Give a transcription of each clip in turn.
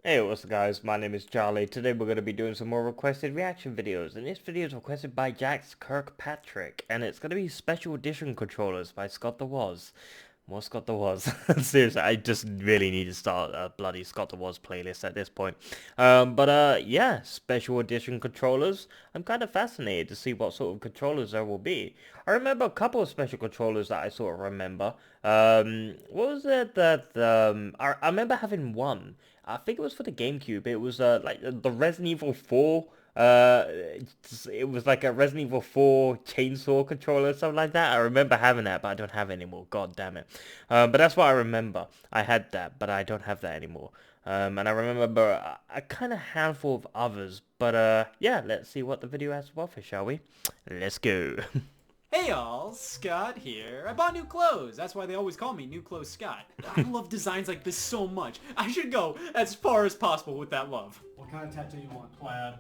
Hey, what's up guys, my name is Charlie. Today we're going to be doing some more requested reaction videos, and this video is requested by Jax Kirkpatrick, and it's going to be special edition controllers by Scott the Woz. More Scott the Woz. Seriously, I just really need to start a bloody Scott the Woz playlist at this point. Yeah, special edition controllers. I'm kind of fascinated to see what sort of controllers there will be. I remember a couple of special controllers that I sort of remember. What was it that, I remember having one. I think it was for the GameCube. It was, like, the Resident Evil 4 it was like a Resident Evil 4 chainsaw controller or something like that. I remember having that, but I don't have it anymore. God damn it. But that's what I remember. I had that, but I don't have that anymore. And I remember a kind of handful of others. But yeah, let's see what the video has to offer, shall we? Let's go. Hey y'all, Scott here. I bought new clothes. That's why they always call me New Clothes Scott. I love designs like this so much. I should go as far as possible with that love. What kind of tattoo you want? Plaid.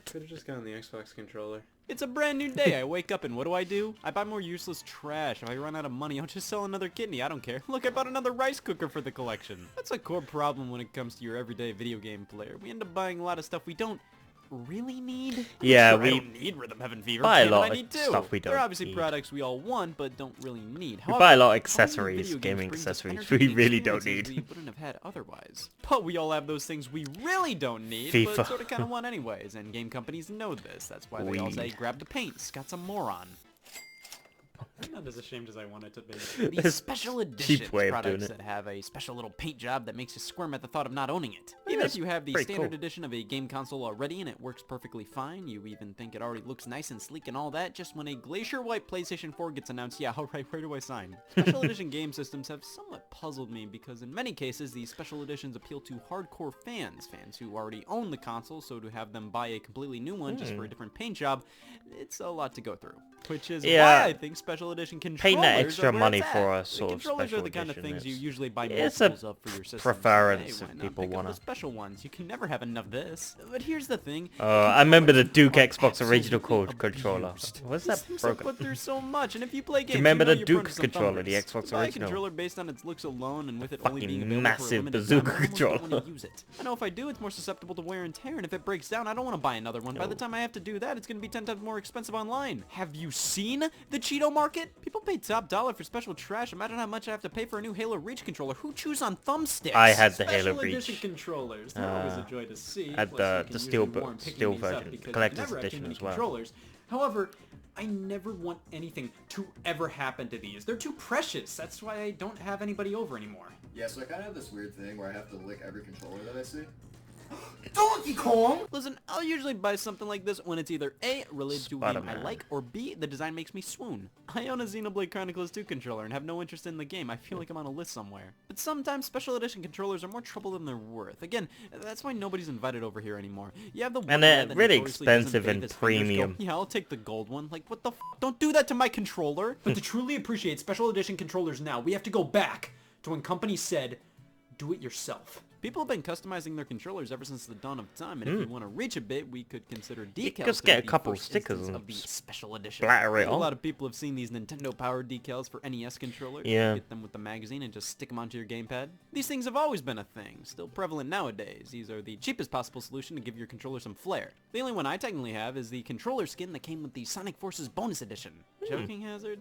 Could have just gotten the Xbox controller. It's a brand new day. I wake up and what do? I buy more useless trash. If I run out of money, I'll just sell another kidney. I don't care. Look, I bought another rice cooker for the collection. That's a core problem when it comes to your everyday video game player. We end up buying a lot of stuff we don't really need. Yeah, Sure, we I don't need Rhythm Heaven Fever. buy a Man, but lot I of need to. stuff we don't They're obviously need. products we all want but don't really need. We buy a lot of However, owning accessories, video games gaming brings us accessories energy we and really don't experiences need. we wouldn't have had otherwise. But we all have those things we really don't need, FIFA. but sort of kind of want anyways, and game companies know this. That's why they all say, grab the paint, Scott's a moron. I'm not as ashamed as I want it to be. These special editions way of doing products it. that have a special little paint job that makes you squirm at the thought of not owning it. Even if you have the pretty standard cool. edition of a game console already and it works perfectly fine, you even think it already looks nice and sleek and all that, just when a glacier white PlayStation 4 gets announced, yeah, alright, where do I sign? Special edition game systems have somewhat puzzled me because in many cases these special editions appeal to hardcore fans who already own the console, so to have them buy a completely new one just for a different paint job, it's a lot to go through. Which is Yeah. why I think special edition controllers Paying that extra are where money it's for at. a sort of Controllers special are the kind of edition, things you it's- usually buy it's a multiples of for your system. preference so, if hey, why not people pick up wanna- the special ones. You can never have enough of this. But here's the thing. I remember the Duke controllers are Xbox original absolutely controller. abused. What's These that things are broken? put through so much, and if you play games, remember you know the you're prone Duke to some controller, the thumbers. Xbox To buy a original? controller based on its looks alone, and with it only being Fucking available massive for a limited bazooka time, I almost don't controller. want to use it. I know if I do, it's more susceptible to wear and tear, and if it breaks down, I don't want to buy another one. By the time I have to do that, it's going to be 10 times more expensive online. Have you seen the Cheeto market? People pay top dollar for special trash. Imagine how much I have to pay for a new Halo Reach controller. Who chews on thumbsticks? I had the Halo Special edition Reach. controllers. They're always a joy to see. had Plus, the you can steel usually warm picking steel these up version, because you collector's never have too edition many as well. controllers. However, I never want anything to ever happen to these. They're too precious. That's why I don't have anybody over anymore. Yeah, so I kind of have this weird thing where I have to lick every controller that I see. Donkey Kong! Listen, I'll usually buy something like this when it's either A, related to a game I Spider-Man. like, or B, the design makes me swoon. I own a Xenoblade Chronicles 2 controller and have no interest in the game. I feel like I'm on a list somewhere. But sometimes special edition controllers are more trouble than they're worth. Again, that's why nobody's invited over here anymore. You have the one And guy they're that really notoriously doesn't expensive bathe and his fingers, go, premium. yeah, I'll take the gold one. Like, what the f? Don't do that to my controller. But to truly appreciate special edition controllers now, we have to go back to when companies said, do it yourself. People have been customizing their controllers ever since the dawn of time, and if you want to reach a bit, we could consider decals. just to get a be the couple first stickers instance and of the special edition. splatter it A on. lot of people have seen these Nintendo Power decals for NES controllers. Yeah. You get them with the magazine and just stick them onto your gamepad. These things have always been a thing, still prevalent nowadays. These are the cheapest possible solution to give your controller some flair. The only one I technically have is the controller skin that came with the Sonic Forces bonus edition. Joking hazard?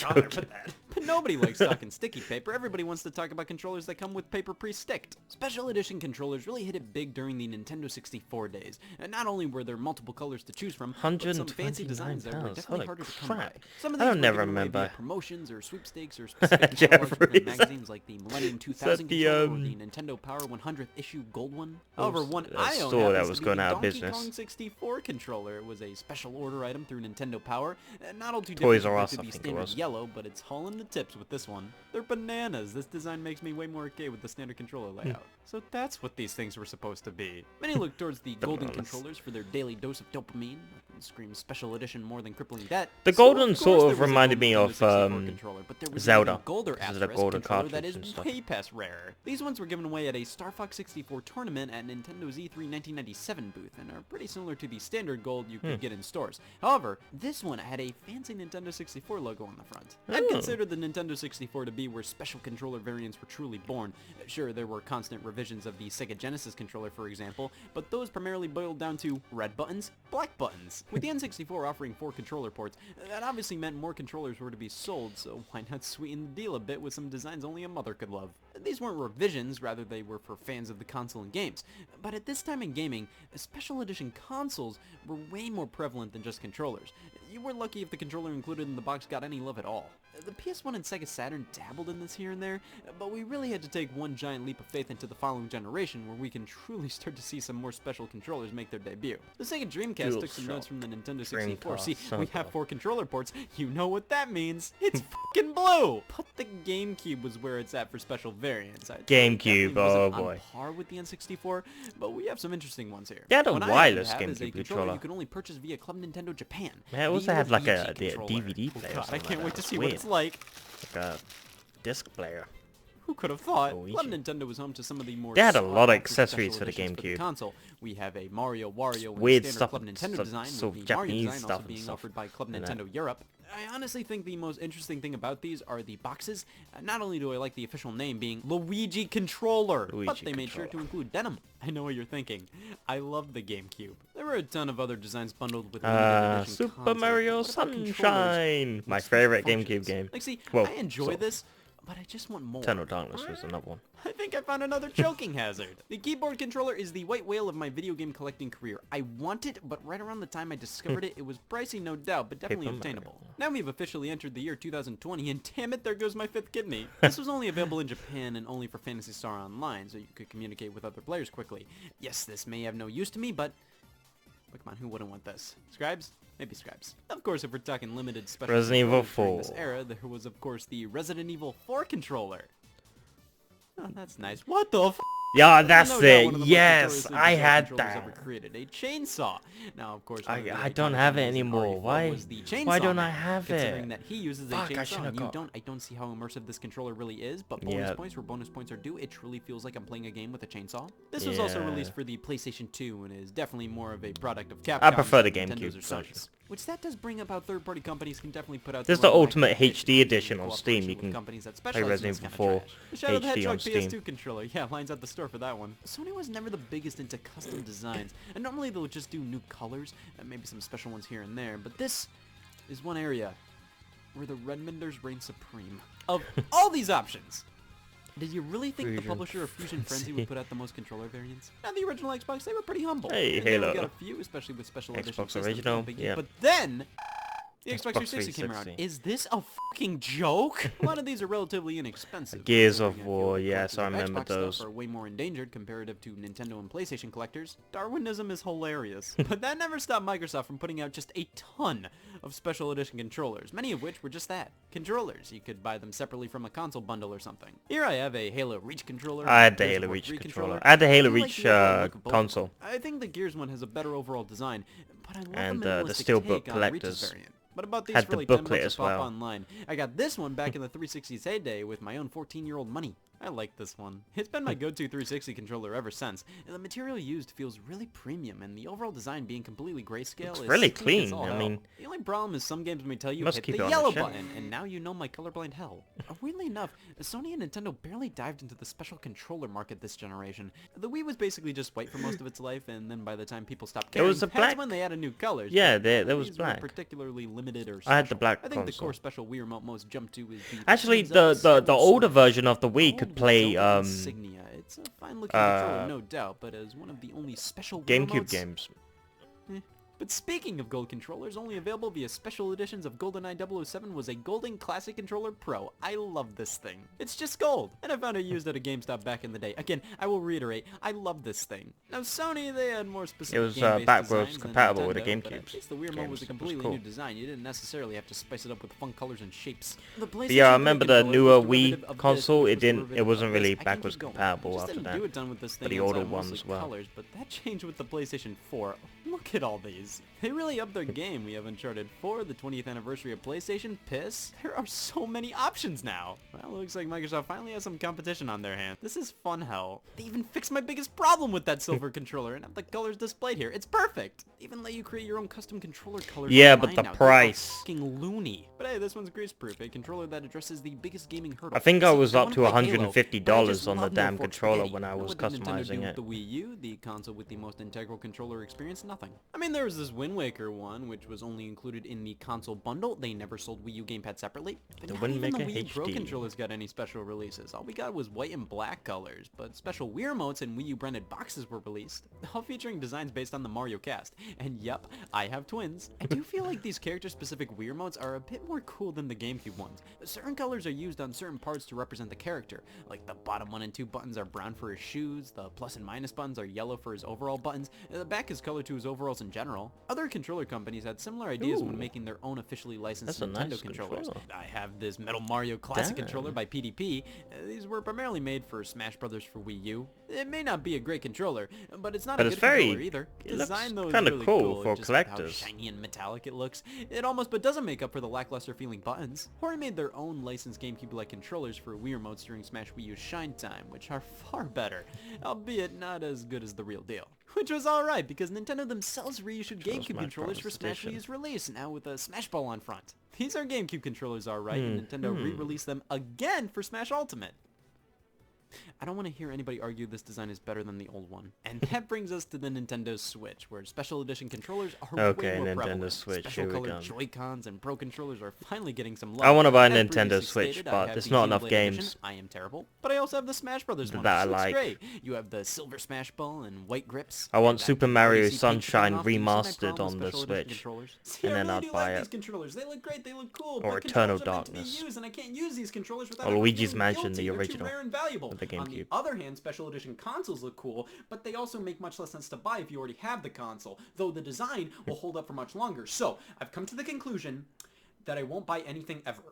But nobody likes talking sticky paper. Everybody wants to talk about controllers that come with paper pre-sticked. Special edition controllers really hit it big during the Nintendo 64 days. And not only were there multiple colors to choose from, but some fancy designs that were £129. definitely Holy harder to come by. crap. Some of I these don't were never given away remember. via promotions or sweepstakes or specific catalogs within Jeffrey, magazines like the Millennium 2000 the, controller or the Nintendo Power 100th issue gold one. However, one a I own store that happens was to be going the out of Donkey business. Kong 64 controller. It was a special order item through Nintendo Power. Not all too Toys different R Us, to I the think it standard was. yellow, but it's hauling the tips with this one. They're bananas. This design makes me way more okay with the standard controller layout. So that's what these things were supposed to be. Many look towards the golden Bananas. controllers for their daily dose of dopamine. Nothing screams special edition more than crippling debt. The So, golden of sort course of there was a reminded golden me of, Nintendo 64 controller, but there was an Zelda. even golder This is a asterisk golden controller that cartridge is and stuff. way past rare. These ones were given away at a Star Fox 64 tournament at Nintendo's E3 1997 booth and are pretty similar to the standard gold you could get in stores. However, this one had a fancy Nintendo 64 logo on the front. I'd Oh. consider the Nintendo 64 to be where special controller variants were truly born. Sure, there were constant revisions revisions of the Sega Genesis controller, for example, but those primarily boiled down to red buttons, black buttons. With the N64 offering 4 controller ports, that obviously meant more controllers were to be sold, so why not sweeten the deal a bit with some designs only a mother could love. These weren't revisions, rather they were for fans of the console and games. But at this time in gaming, special edition consoles were way more prevalent than just controllers. You were lucky if the controller included in the box got any love at all. The PS1 and Sega Saturn dabbled in this here and there, but we really had to take one giant leap of faith into the following generation where we can truly start to see some more special controllers make their debut. The Sega Dreamcast took some notes from the Nintendo 64. See, we have 4 controller ports. You know what that means. It's fucking blue! But the GameCube was where it's at for special variants. GameCube, oh boy. On par with the N64, but we have some interesting ones here. They had a What I wireless happen to have is a GameCube controller controller. you can only purchase via Club Nintendo Japan. Yeah, it also The had like a Luigi controller. DVD Oh player or God, I something can't like wait that. to see It's what weird. it's like. Like a disc player. Who could have thought? Luigi. Club Nintendo was home to some of the more They had a lot of sought-after accessories special for the editions GameCube. console. We have a Mario, Wario, and Weird standard stuff, Club Nintendo some design, sort with of the Mario Japanese design stuff also and being stuff offered by Club like Nintendo that. Europe. I honestly think the most interesting thing about these are the boxes. Not only do I like the official name being Luigi Controller, but Luigi they made sure to Controller. include denim. I know what you're thinking. I love the GameCube. There were a ton of other designs bundled with limited edition Super consoles, Mario but what about controllers? Sunshine! My What's the favorite functions? GameCube game. Like, see, Well, I enjoy sort of. this, but I just want more. Eternal Darkness was another one. I think I found another choking hazard. The keyboard controller is the white whale of my video game collecting career. I want it, but right around the time I discovered it, it was pricey, no doubt, but definitely Paper obtainable. Mario. Now we've officially entered the year 2020, and damn it, there goes my 5th kidney. This was only available in Japan and only for Phantasy Star Online, so you could communicate with other players quickly. Yes, this may have no use to me, but come on, who wouldn't want this? Scribes? Maybe Scribes. Of course, if we're talking limited special Resident Evil controllers during this 4. era, there was of course the Resident Evil 4 controller. Oh, that's nice. What the f***? Yeah, that's No doubt one of it. the most Yes, notoriously I bizarre had controllers that. ever created, a chainsaw. Now, of course, one of the I iconic don't have it things in anymore. RE4 Why? was the chainsaw Why don't I man. have Considering it? that he uses Fuck, a I chainsaw, should've and got- I don't see how immersive this controller really is. But bonus Yeah. points where bonus points are due. It truly feels like I'm playing a game with a chainsaw. This was also Yeah. released for the PlayStation 2 and is definitely more of a product of Capcom. I prefer the than Nintendo's GameCube or version. Sony's. Which that does bring up how third-party companies can definitely put out There's their the own Ultimate wacky HD edition in on cooperation Steam. You with can companies that play specialize in Resident this Evil kind of 4 trash. The Shadow the HD Hedgehog on Steam. PS2 controller, yeah, lines at the store for that one. Sony was never the biggest into custom designs, and normally they'll just do new colors, and maybe some special ones here and there, but this is one area where the Redmonders reign supreme. Of all these options, did you really think the Fusion publisher of Fusion Frenzy Frenzy. would put out the most controller variants? Now, the original Xbox, they were pretty humble. Hey, They only Halo. got a few, especially with special edition Xbox systems, original, no biggie. yeah. But then, the Xbox Xbox 360 came around. 360. Is this a fucking joke? A lot of these are relatively inexpensive. Gears Looking of at the War, older yes, collectors I of remember Xbox stuff those. Are way more endangered comparative to Nintendo and PlayStation collectors. Darwinism is hilarious. But that never stopped Microsoft from putting out just a ton of special edition controllers, many of which were just that, controllers. You could buy them separately from a console bundle or something. Here I have a Halo Reach controller. I had the Gears of Halo War Reach 3 controller. I had the Halo I like Reach the overall look of both of them. console. I think the Gears one has a better overall design, but I love And, the the minimalistic Steelbook take on Reach's collectors variant. But about these had for the like 10 booklet bucks as a pop well. online. I got this one back in the 360's heyday with my own 14-year-old money. I like this one. It's been my go-to 360 controller ever since. The material used feels really premium, and the overall design being completely grayscale It's is really sleek as clean, all I hell. mean- The only problem is some games may tell you Must hit keep it the on the yellow shelf. button, and now you know my colorblind hell. Weirdly enough, Sony and Nintendo barely dived into the special controller market this generation. The Wii was basically just white for most of its life, and then by the time people stopped There caring, was a that's black- when they added new colors. Yeah, but there none of was these were black. particularly limited or special. I had the black I think the console. core special Wii remote most jumped to is the Actually, Zelda the Skyward older Sword. version of the Wii Gold could with play Zelda insignia. It's a fine-looking controller, no doubt, but as one of the only special Wii GameCube remotes- games. But speaking of gold controllers, only available via special editions of GoldenEye 007 was a Golden Classic Controller Pro. I love this thing. It's just gold, and I found it used at a GameStop back in the day. Again, I will reiterate, I love this thing. Now Sony, they had more specific It was, game-based backwards designs than compatible with the Nintendo, but GameCube at least the Wii remote was a games. It was completely cool. new design. You didn't necessarily have to spice it up with fun colors and shapes. The PlayStation Yeah, I 3 remember the controller newer was derivative Wii of this, console, which it was didn't- derivative it of wasn't this. really I can backwards keep going. compatible Just after didn't that. do a ton with this For thing the older outside of ones mostly as well. colors, but that changed with the PlayStation 4. Look at all these. Jeez. They really upped their game. We have Uncharted 4, the 20th anniversary of PlayStation, Piss. There are so many options now. Well, looks like Microsoft finally has some competition on their hands. This is fun hell. They even fixed my biggest problem with that silver controller and have the colors displayed here. It's perfect. They even let you create your own custom controller colors. Yeah, but online the now. They are price. fucking loony. But hey, this one's grease-proof. A controller that addresses the biggest gaming hurdle. I think I See, was up wanna to play Halo, $150 but I just on the love damn no fork controller spaghetti. when I Now was what did Nintendo do customizing with it. the Wii U, the console with the most integral controller experience? Nothing. I mean, there was this Wind Waker one, which was only included in the console bundle. They never sold Wii U gamepad separately. But The not Wind even the Waker Wii U Pro HD. controllers got any special releases. All we got was white and black colors, but special Wii remotes and Wii U branded boxes were released, all featuring designs based on the Mario cast. And yep, I have twins. I do feel like these character-specific Wii remotes are a bit more cool than the GameCube ones. Certain colors are used on certain parts to represent the character, like the bottom 1 and 2 buttons are brown for his shoes, the plus and minus buttons are yellow for his overall buttons, and the back is colored to his overalls in general. Other controller companies had similar ideas when Ooh. making their own officially licensed That's a Nintendo nice controllers. controller. I have this Metal Mario Classic Damn. controller by PDP. These were primarily made for Smash Brothers for Wii U. It may not be a great controller, but it's not But a it's good very- controller either. it looks Design though is kinda really cool cool, for just with collectors. How shiny and metallic it looks. It almost but doesn't make up for the lackluster feeling buttons. Hori made their own licensed GameCube-like controllers for Wii remotes during Smash Wii U's Shine Time, which are far better, albeit not as good as the real deal. Which was alright, because Nintendo themselves reissued Smash GameCube controllers for Bros. Smash Edition. Wii's release, now with a Smash Ball on front. These are GameCube controllers alright, and Nintendo re-released them again for Smash Ultimate. I don't want to hear anybody argue this design is better than the old one. And that brings us to the Nintendo Switch, where special edition controllers are Okay, way more Nintendo prevalent. Switch, Special here we colored go. Joy-Cons and Pro controllers are finally getting some love. I wanna buy a As Nintendo previously Switch, stated, I but have there's the not enough Xenoblade games. Edition. I am terrible. But I also have the Smash Brothers one, that I which looks like. great. You have the Silver Smash Ball and white grips. I want and Super can already Mario see pink Sunshine coming off. Do you see my remastered problem with on the special edition Switch, controllers? See, and I then really I'd do buy like it. these controllers. They look great. They look cool. Or but Eternal controllers are meant to be Darkness. used, and I can't use these controllers without Or ever Luigi's feeling Mansion, guilty. the They're original, too rare and valuable. with the On the GameCube. other hand, special edition consoles look cool, but they also make much less sense to buy if you already have the console, though the design will hold up for much longer. So, I've come to the conclusion that I won't buy anything ever.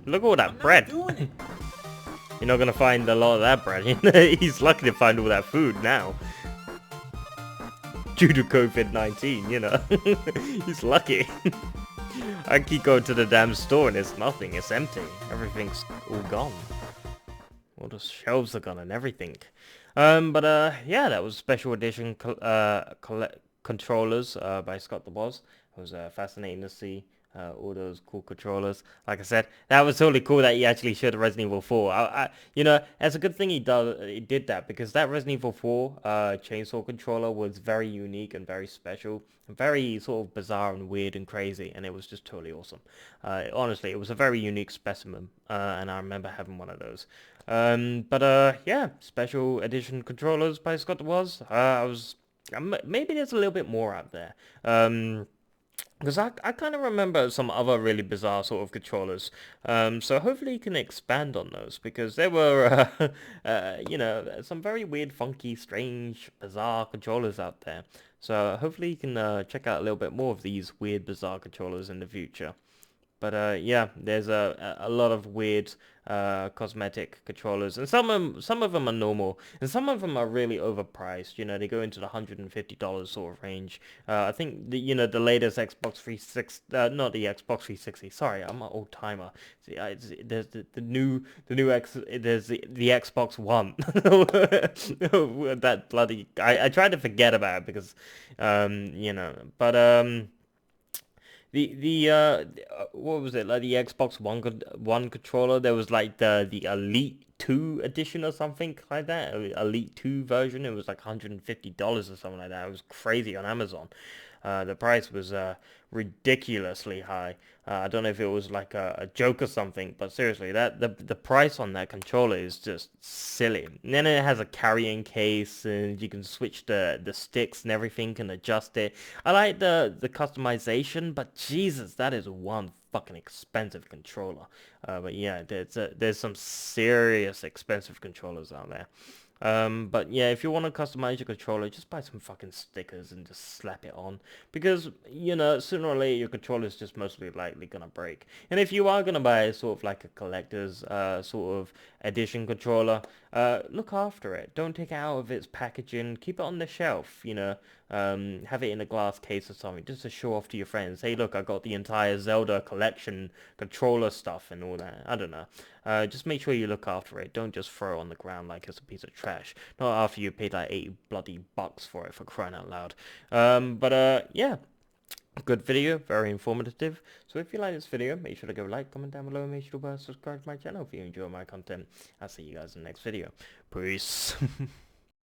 Look at all that I'm bread. not doing it. You're not gonna find a lot of that bread. He's lucky to find all that food now. Due to COVID-19, you know. He's lucky. I keep going to the damn store and it's nothing. It's empty. Everything's all gone. All the shelves are gone and everything. Yeah, that was special edition controllers by Scott the Boss. It was fascinating to see all those cool controllers. Like I said, that was totally cool that he actually showed Resident Evil 4. You know, it's a good thing he did that, because that Resident Evil 4 chainsaw controller was very unique and very special, and very sort of bizarre and weird and crazy, and it was just totally awesome. Honestly, it was a very unique specimen, and I remember having one of those. Yeah, special edition controllers by Scott the Boss. Maybe there's a little bit more out there. Because I kind of remember some other really bizarre sort of controllers. So hopefully you can expand on those, because there were, you know, some very weird, funky, strange, bizarre controllers out there. So hopefully you can check out a little bit more of these weird, bizarre controllers in the future. But yeah, there's a lot of weird cosmetic controllers, and some of them are normal, and some of them are really overpriced. You know, they go into the $150 sort of range. I think the latest Xbox 360, not the Xbox 360. Sorry, I'm an old timer. See, there's the Xbox One. That bloody I tried to forget about it because you know, but what was it, like the Xbox One controller? There was like the Elite 2 edition or something like that, Elite 2 version. It was like $150 or something like that. It was crazy on Amazon. The price was ridiculously high. I don't know if it was like a joke or something, but seriously, the price on that controller is just silly. And then it has a carrying case, and you can switch the sticks and everything, and adjust it. I like the customization, but Jesus, that is one fucking expensive controller. But yeah, there's some serious expensive controllers out there. But yeah, if you want to customize your controller, just buy some fucking stickers and just slap it on, because, you know, sooner or later your controller is just mostly likely gonna break. And if you are gonna buy sort of like a collector's sort of edition controller, look after it. Don't take it out of its packaging. Keep it on the shelf, you know. Have it in a glass case or something, just to show off to your friends. Hey, look, I got the entire Zelda collection, controller stuff and all that. I don't know. Just make sure you look after it. Don't just throw it on the ground like it's a piece of trash. Not after you paid like 80 bloody bucks for it, for crying out loud. Yeah. Good video, very informative. So if you like this video, make sure to go like, comment down below, and make sure to subscribe to my channel if you enjoy my content. I'll see you guys in the next video. Peace.